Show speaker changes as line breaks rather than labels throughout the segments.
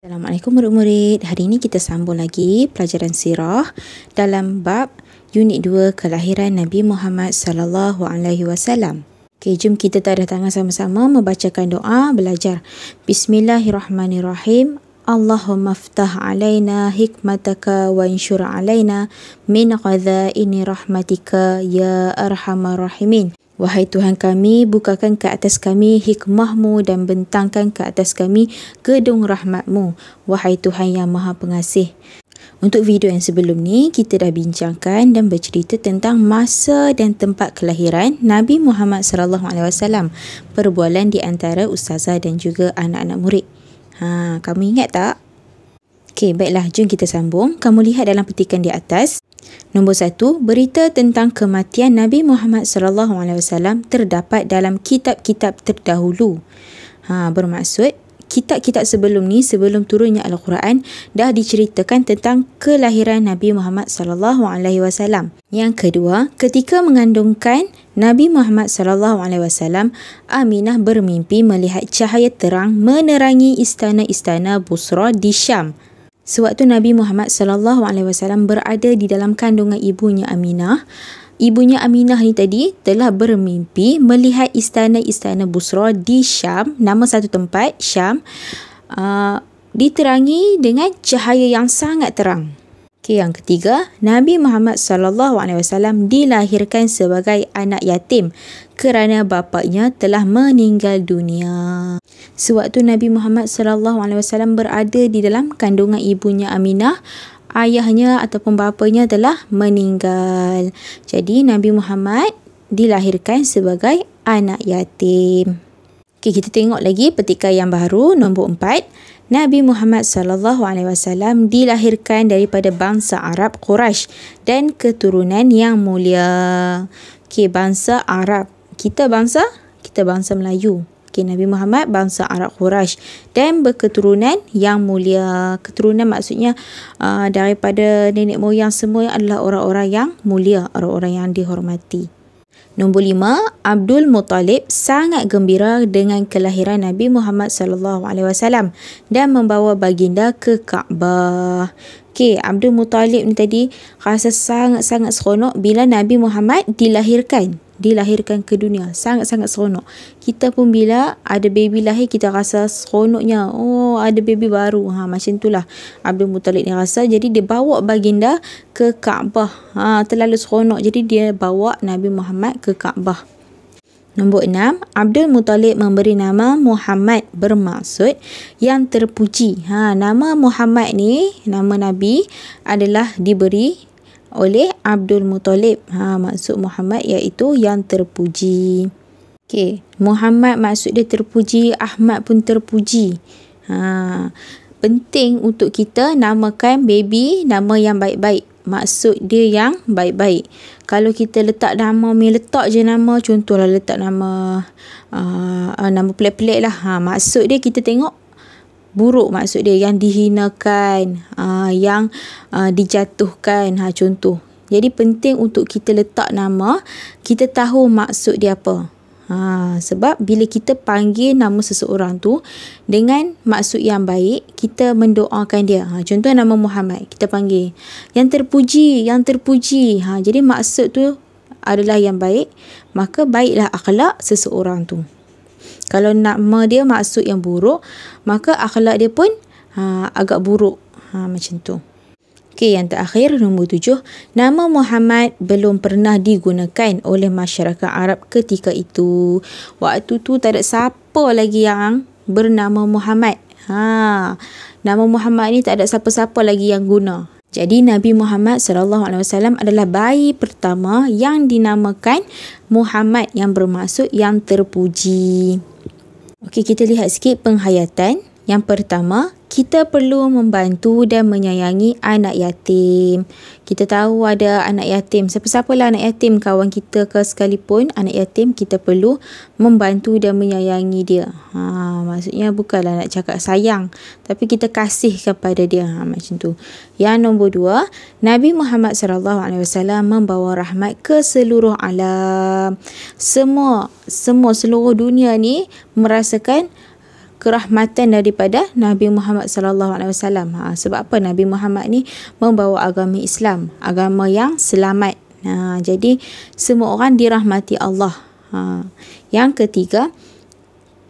Assalamualaikum murid-murid. Hari ini kita sambung lagi pelajaran sirah dalam bab unit 2 kelahiran Nabi Muhammad sallallahu alaihi wasallam. Okey, jom kita tadah tangan sama-sama membacakan doa belajar. Bismillahirrahmanirrahim. Allahumma ftah alaina hikmataka wa anshur alaina min qadhaini rahmatika ya arhamar rahimin. Wahai Tuhan kami, bukakan ke atas kami hikmahmu dan bentangkan ke atas kami gedung rahmatmu. Wahai Tuhan yang Maha Pengasih. Untuk video yang sebelum ni, kita dah bincangkan dan bercerita tentang masa dan tempat kelahiran Nabi Muhammad sallallahu alaihi wasallam. Perbualan di antara ustazah dan juga anak-anak murid. Kamu ingat tak? Okey, baiklah, jom kita sambung. Kamu lihat dalam petikan di atas. Nombor 1, berita tentang kematian Nabi Muhammad sallallahu alaihi wasallam terdapat dalam kitab-kitab terdahulu. Bermaksud kitab-kitab sebelum ni, sebelum turunnya Al-Quran, dah diceritakan tentang kelahiran Nabi Muhammad sallallahu alaihi wasallam. Yang kedua, ketika mengandungkan Nabi Muhammad sallallahu alaihi wasallam, Aminah bermimpi melihat cahaya terang menerangi istana-istana Busra di Syam. Sewaktu Nabi Muhammad sallallahu alaihi wasallam berada di dalam kandungan ibunya Aminah, ibunya Aminah ni tadi telah bermimpi melihat istana-istana Busra di Syam, nama satu tempat Syam, diterangi dengan cahaya yang sangat terang. Okey, yang ketiga, Nabi Muhammad sallallahu alaihi wasallam dilahirkan sebagai anak yatim kerana bapaknya telah meninggal dunia. Sewaktu Nabi Muhammad sallallahu alaihi wasallam berada di dalam kandungan ibunya Aminah, ayahnya ataupun bapanya telah meninggal. Jadi Nabi Muhammad dilahirkan sebagai anak yatim. Okey, kita tengok lagi petikan yang baru, nombor 4. Nabi Muhammad sallallahu alaihi wasallam dilahirkan daripada bangsa Arab Quraisy dan keturunan yang mulia. Okey, bangsa Arab. Kita bangsa Melayu. Okey, Nabi Muhammad bangsa Arab Quraisy dan berketurunan yang mulia. Keturunan maksudnya daripada nenek moyang semua adalah orang-orang yang mulia, orang-orang yang dihormati. Nombor 5, Abdul Muttalib sangat gembira dengan kelahiran Nabi Muhammad sallallahu alaihi wasallam dan membawa baginda ke Kaabah. Okey, Abdul Muttalib ni tadi rasa sangat-sangat seronok bila Nabi Muhammad dilahirkan ke dunia. Sangat-sangat seronok. Kita pun bila ada baby lahir, kita rasa seronoknya. Oh, ada baby baru. Macam itulah Abdul Muttalib ni rasa. Jadi dia bawa baginda ke Kaabah. Terlalu seronok. Jadi dia bawa Nabi Muhammad ke Kaabah. Nombor 6, Abdul Muttalib memberi nama Muhammad, bermaksud yang terpuji. Nama Muhammad ni, nama Nabi adalah diberi oleh Abdul Muttalib. Maksud Muhammad iaitu yang terpuji. Okey, Muhammad maksud dia terpuji, Ahmad pun terpuji. Penting untuk kita namakan baby nama yang baik-baik. Maksud dia yang baik-baik. Kalau kita letak nama, letak je nama, contohlah letak nama pelik-pelik lah. Maksud dia kita tengok buruk, maksud dia yang dihinakan, yang dijatuhkan, contoh. Jadi penting untuk kita letak nama, kita tahu maksud dia apa. Sebab bila kita panggil nama seseorang tu dengan maksud yang baik, kita mendoakan dia. Contoh nama Muhammad, kita panggil yang terpuji. Jadi maksud tu adalah yang baik, maka baiklah akhlak seseorang tu. Kalau nama dia maksud yang buruk, maka akhlak dia pun agak buruk. Macam tu. Okey, yang terakhir, nombor 7. Nama Muhammad belum pernah digunakan oleh masyarakat Arab ketika itu. Waktu tu tak ada siapa lagi yang bernama Muhammad. Nama Muhammad ni tak ada siapa-siapa lagi yang guna. Jadi Nabi Muhammad sallallahu alaihi wasallam adalah bayi pertama yang dinamakan Muhammad, yang bermaksud yang terpuji. Okey, kita lihat sikit penghayatan. Yang pertama, kita perlu membantu dan menyayangi anak yatim. Kita tahu ada anak yatim. Siapa-siapalah anak yatim, kawan kita ke sekalipun anak yatim, kita perlu membantu dan menyayangi dia. Maksudnya bukanlah nak cakap sayang, tapi kita kasih kepada dia. Macam tu. Yang nombor 2, Nabi Muhammad sallallahu alaihi wasallam membawa rahmat ke seluruh alam. Seluruh dunia ni merasakan kerahmatan daripada Nabi Muhammad sallallahu alaihi wasallam. Sebab apa Nabi Muhammad ni membawa agama Islam, agama yang selamat. Jadi semua orang dirahmati Allah. Yang ketiga,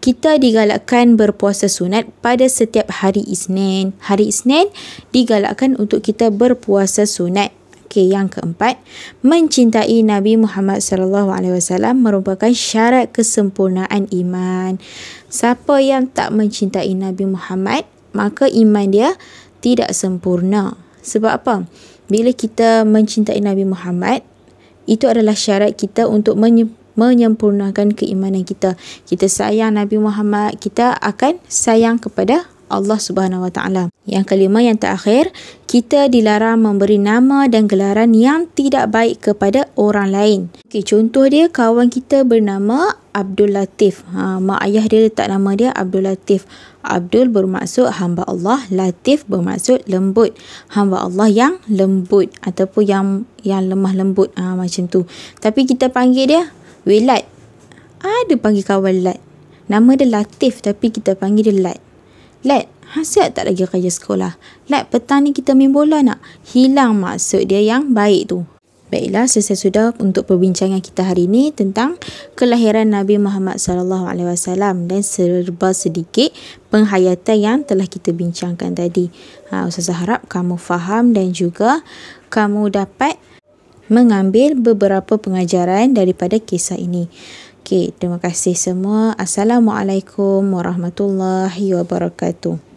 kita digalakkan berpuasa sunat pada setiap hari Isnin. Hari Isnin digalakkan untuk kita berpuasa sunat. Okey, yang keempat, mencintai Nabi Muhammad sallallahu alaihi wasallam merupakan syarat kesempurnaan iman. Siapa yang tak mencintai Nabi Muhammad, maka iman dia tidak sempurna. Sebab apa? Bila kita mencintai Nabi Muhammad, itu adalah syarat kita untuk menyempurnakan keimanan kita. Kita sayang Nabi Muhammad, kita akan sayang kepada Allah Subhanahu Wa Taala. Yang kelima, yang terakhir, kita dilarang memberi nama dan gelaran yang tidak baik kepada orang lain. Okey, contoh dia, kawan kita bernama Abdul Latif. Mak ayah dia letak nama dia Abdul Latif. Abdul bermaksud hamba Allah, Latif bermaksud lembut, hamba Allah yang lembut ataupun yang lemah lembut, macam tu. Tapi kita panggil dia Lat. Ada panggil kawan Lat. Nama dia Latif tapi kita panggil dia Lat. Lat, siap tak lagi kerja sekolah? Lat, petang ni kita main bola nak? Hilang maksud dia yang baik tu. Baiklah, selesai sudah untuk perbincangan kita hari ini tentang kelahiran Nabi Muhammad sallallahu alaihi wasallam dan serba sedikit penghayatan yang telah kita bincangkan tadi. Ustazah harap kamu faham dan juga kamu dapat mengambil beberapa pengajaran daripada kisah ini. Okey, terima kasih semua. Assalamualaikum warahmatullahi wabarakatuh.